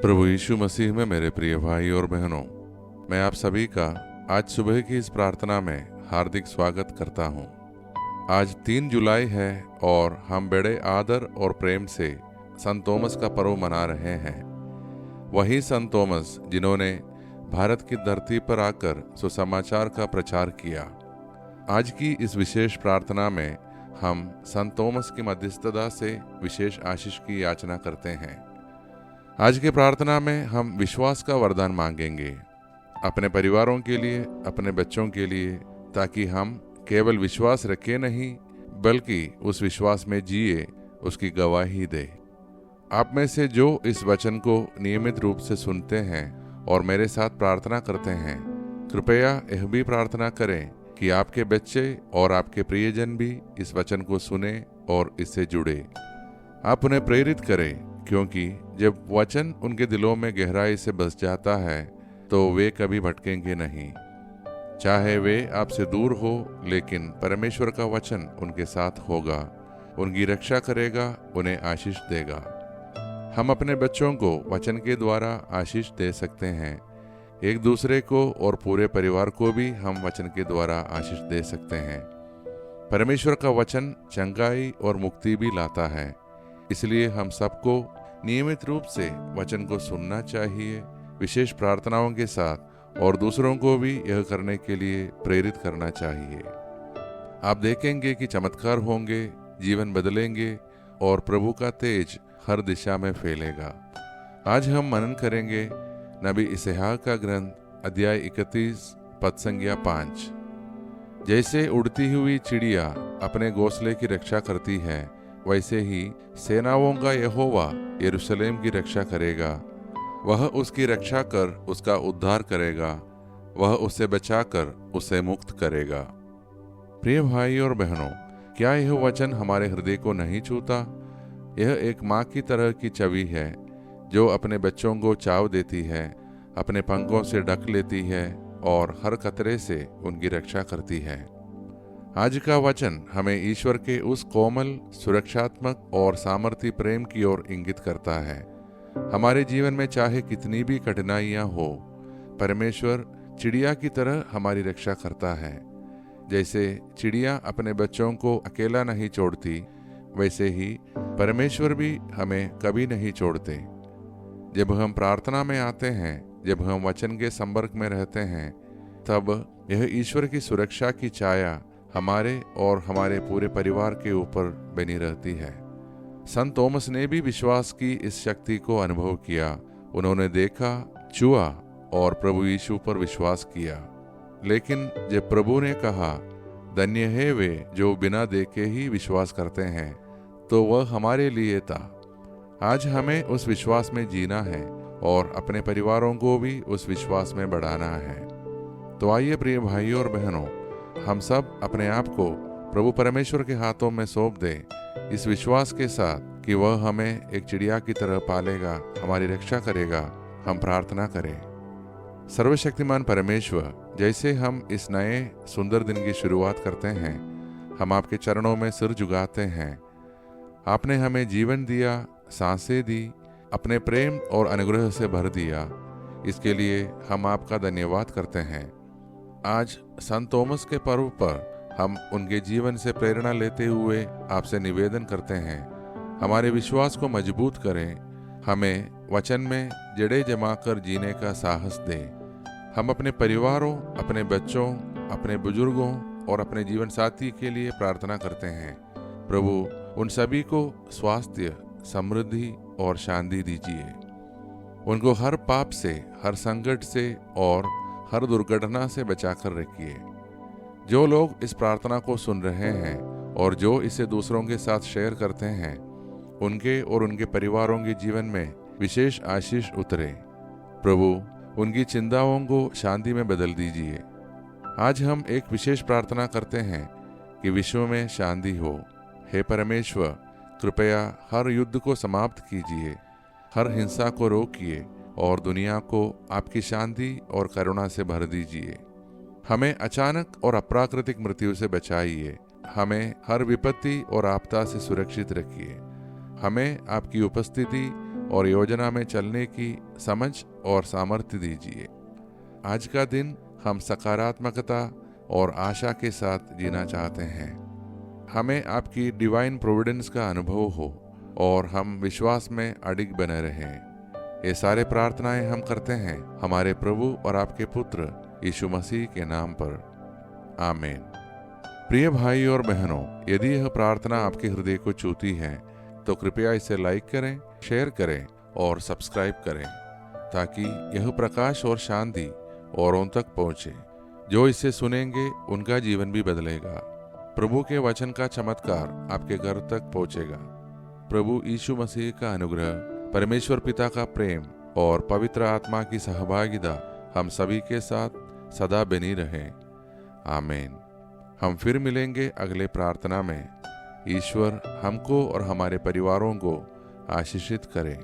प्रभु यीशु मसीह में मेरे प्रिय भाई और बहनों, मैं आप सभी का आज सुबह की इस प्रार्थना में हार्दिक स्वागत करता हूं। आज 3 जुलाई है और हम बड़े आदर और प्रेम से संत थॉमस का पर्व मना रहे हैं। वही संत थॉमस जिन्होंने भारत की धरती पर आकर सुसमाचार का प्रचार किया। आज की इस विशेष प्रार्थना में हम संत थॉमस की मध्यस्थता से विशेष आशीष की याचना करते हैं। आज की प्रार्थना में हम विश्वास का वरदान मांगेंगे अपने परिवारों के लिए, अपने बच्चों के लिए, ताकि हम केवल विश्वास रखें नहीं बल्कि उस विश्वास में जिए, उसकी गवाही दे। आप में से जो इस वचन को नियमित रूप से सुनते हैं और मेरे साथ प्रार्थना करते हैं, कृपया यह भी प्रार्थना करें कि आपके बच्चे और आपके प्रियजन भी इस वचन को सुने और इससे जुड़े। आप उन्हें प्रेरित करें, क्योंकि जब वचन उनके दिलों में गहराई से बस जाता है तो वे कभी भटकेंगे नहीं। चाहे वे आपसे दूर हो, लेकिन परमेश्वर का वचन उनके साथ होगा, उनकी रक्षा करेगा, उन्हें आशीष देगा। हम अपने बच्चों को वचन के द्वारा आशीष दे सकते हैं। एक दूसरे को और पूरे परिवार को भी हम वचन के द्वारा आशीष दे सकते हैं। परमेश्वर का वचन चंगाई और मुक्ति भी लाता है, इसलिए हम सबको नियमित रूप से वचन को सुनना चाहिए, विशेष प्रार्थनाओं के साथ, और दूसरों को भी यह करने के लिए प्रेरित करना चाहिए। आप देखेंगे कि चमत्कार होंगे, जीवन बदलेंगे और प्रभु का तेज हर दिशा में फैलेगा। आज हम मनन करेंगे नबी इसहाक का ग्रंथ अध्याय 31 पद संज्ञा 5। जैसे उड़ती हुई चिड़िया अपने घोंसले की रक्षा करती है, वैसे ही सेनाओं का यहोवा यरूशलेम की रक्षा करेगा। वह उसकी रक्षा कर उसका उद्धार करेगा, वह उसे बचाकर उसे मुक्त करेगा। प्रिय भाई और बहनों, क्या यह वचन हमारे हृदय को नहीं छूता? यह एक माँ की तरह की छवि है जो अपने बच्चों को चाव देती है, अपने पंखों से ढक लेती है और हर खतरे से उनकी रक्षा करती है। आज का वचन हमें ईश्वर के उस कोमल, सुरक्षात्मक और सामर्थी प्रेम की ओर इंगित करता है। हमारे जीवन में चाहे कितनी भी कठिनाइयां हो, परमेश्वर चिड़िया की तरह हमारी रक्षा करता है। जैसे चिड़िया अपने बच्चों को अकेला नहीं छोड़ती, वैसे ही परमेश्वर भी हमें कभी नहीं छोड़ते। जब हम प्रार्थना में आते हैं, जब हम वचन के संपर्क में रहते हैं, तब यह ईश्वर की सुरक्षा की छाया हमारे और हमारे पूरे परिवार के ऊपर बनी रहती है। संत थॉमस ने भी विश्वास की इस शक्ति को अनुभव किया। उन्होंने देखा, छुआ और प्रभु यीशु पर विश्वास किया। लेकिन जब प्रभु ने कहा, धन्य है वे जो बिना देखे ही विश्वास करते हैं, तो वह हमारे लिए था। आज हमें उस विश्वास में जीना है और अपने परिवारों को भी उस विश्वास में बढ़ाना है। तो आइए प्रिय भाइयों और बहनों, हम सब अपने आप को प्रभु परमेश्वर के हाथों में सौंप दें, इस विश्वास के साथ कि वह हमें एक चिड़िया की तरह पालेगा, हमारी रक्षा करेगा। हम प्रार्थना करें। सर्वशक्तिमान परमेश्वर, जैसे हम इस नए सुंदर दिन की शुरुआत करते हैं, हम आपके चरणों में सिर झुकाते हैं। आपने हमें जीवन दिया, सांसें दी, अपने प्रेम और अनुग्रह से भर दिया। इसके लिए हम आपका धन्यवाद करते हैं। आज संत थॉमस के पर्व पर हम उनके जीवन से प्रेरणा लेते हुए आपसे निवेदन करते हैं, हमारे विश्वास को मजबूत करें, हमें वचन में जड़ें जमाकर जीने का साहस दें। हम अपने परिवारों, अपने बच्चों, अपने बुजुर्गों और अपने जीवन साथी के लिए प्रार्थना करते हैं। प्रभु उन सभी को स्वास्थ्य, समृद्धि और शांति दीजिए। उनको हर पाप से, हर संकट से और हर दुर्घटना से बचाकर रखिए। जो लोग इस प्रार्थना को सुन रहे हैं और जो इसे दूसरों के साथ शेयर करते हैं, उनके और उनके परिवारों के जीवन में विशेष आशीष उतरे। प्रभु उनकी चिंताओं को शांति में बदल दीजिए। आज हम एक विशेष प्रार्थना करते हैं कि विश्व में शांति हो। हे परमेश्वर, कृपया हर युद्ध को समाप्त कीजिए, हर हिंसा को रोकिए और दुनिया को आपकी शांति और करुणा से भर दीजिए। हमें अचानक और अप्राकृतिक मृत्यु से बचाइए। हमें हर विपत्ति और आपदा से सुरक्षित रखिए। हमें आपकी उपस्थिति और योजना में चलने की समझ और सामर्थ्य दीजिए। आज का दिन हम सकारात्मकता और आशा के साथ जीना चाहते हैं। हमें आपकी डिवाइन प्रोविडेंस का अनुभव हो और हम विश्वास में अडिग बने रहें। ये सारे प्रार्थनाएं हम करते हैं हमारे प्रभु और आपके पुत्र यीशु मसीह के नाम पर, आमीन। प्रिय भाई और बहनों, यदि यह प्रार्थना आपके हृदय को छूती है तो कृपया इसे लाइक करें, शेयर करें और सब्सक्राइब करें, ताकि यह प्रकाश और शांति औरों तक पहुंचे। जो इसे सुनेंगे उनका जीवन भी बदलेगा। प्रभु के वचन का चमत्कार आपके घर तक पहुंचेगा। प्रभु यीशु मसीह का अनुग्रह, परमेश्वर पिता का प्रेम और पवित्र आत्मा की सहभागिता हम सभी के साथ सदा बनी रहे, आमीन। हम फिर मिलेंगे अगले प्रार्थना में। ईश्वर हमको और हमारे परिवारों को आशीषित करे।